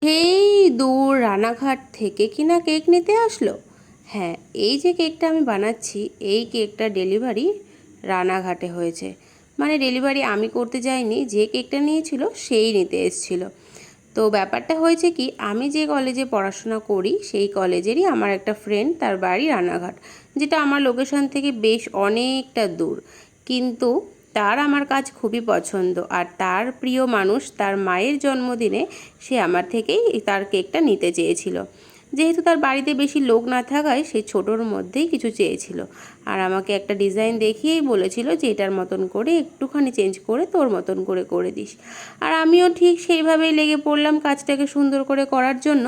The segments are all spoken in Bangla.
সেই দূর রানাঘাট থেকে কিনা কেক নিতে আসলো। হ্যাঁ, এই যে কেকটা আমি বানাচ্ছি এই কেকটা ডেলিভারি রানাঘাটে হয়েছে। মানে ডেলিভারি আমি করতে যাইনি, যে কেকটা নিয়েছিল সেই নিতে এসেছিল। তো ব্যাপারটা হয়েছে কি, আমি যে কলেজে পড়াশোনা করি সেই কলেজেরই আমার একটা ফ্রেন্ড, তার বাড়ি রানাঘাট, যেটা আমার লোকেশন থেকে বেশ অনেকটা দূর। কিন্তু তার আমার কাজ খুবই পছন্দ, আর তার প্রিয় মানুষ তার মায়ের জন্মদিনে সে আমার থেকেই তার কেকটা নিতে চেয়েছিল। যেহেতু তার বাড়িতে বেশি লোক না থাকায় সে ছোটোর মধ্যেই কিছু চেয়েছিল, আর আমাকে একটা ডিজাইন দেখিয়েই বলেছিল যে এটার মতন করে একটুখানি চেঞ্জ করে তোর মতন করে করে দিস। আর আমিও ঠিক সেইভাবেই লেগে পড়লাম কাজটাকে সুন্দর করে করার জন্য।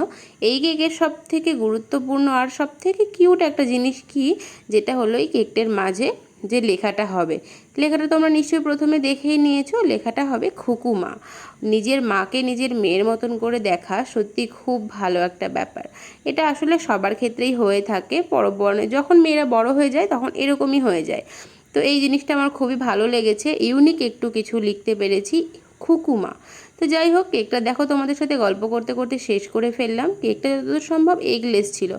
এই কেকের সব থেকে গুরুত্বপূর্ণ আর সব থেকে কিউট একটা জিনিস কি, যেটা হলো এই কেকটার মাঝে যে লেখাটা হবে, লেখাটা তোমরা নিশ্চয়ই প্রথমে দেখেই নিয়েছো। লেখাটা হবে খুকুমা। নিজের মাকে নিজের মেয়ের মতন করে দেখা সত্যি খুব ভালো একটা ব্যাপার। এটা আসলে সবার ক্ষেত্রেই হয়ে থাকে, যখন মেয়েরা বড় হয়ে যায় তখন এরকমই হয়ে যায়। তো এই জিনিসটা আমার খুবই ভালো লেগেছে, ইউনিক একটু কিছু লিখতে পেরেছি, খুকুমা। তো যাই হোক, কেকটা দেখো তোমাদের সাথে গল্প করতে করতে শেষ করে ফেললাম। কেকটা যতদূর সম্ভব এগলেস ছিল।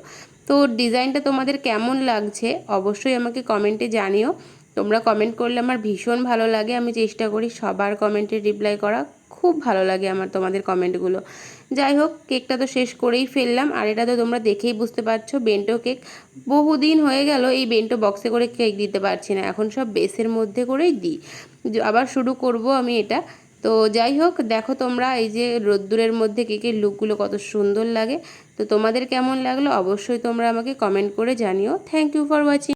তো ডিজাইনটা তোমাদের কেমন লাগছে অবশ্যই আমাকে কমেন্টে জানিও। তোমরা কমেন্ট করলে আমার ভীষণ ভালো লাগে, আমি চেষ্টা করি সবার কমেন্টে রিপ্লাই করা। খুব ভালো লাগে আমার তোমাদের কমেন্টগুলো। যাই হোক, কেকটা তো শেষ করেই ফেললাম। আর এটা তো তোমরা দেখেই বুঝতে পারছো বেন্টো কেক। বহুদিন হয়ে গেল এই বেন্টো বক্সে করে কেক দিতে পারছি না, এখন সব বেসের মধ্যে করেই দিই। আবার শুরু করব আমি এটা। তো যাই হোক, দেখো তোমরা এই যে রোদ্দুরের মধ্যে কেকের লুকগুলো কত সুন্দর লাগে। তো তোমাদের কেমন লাগলো অবশ্যই তোমরা আমাকে কমেন্ট করে জানিও। Thank you for watching.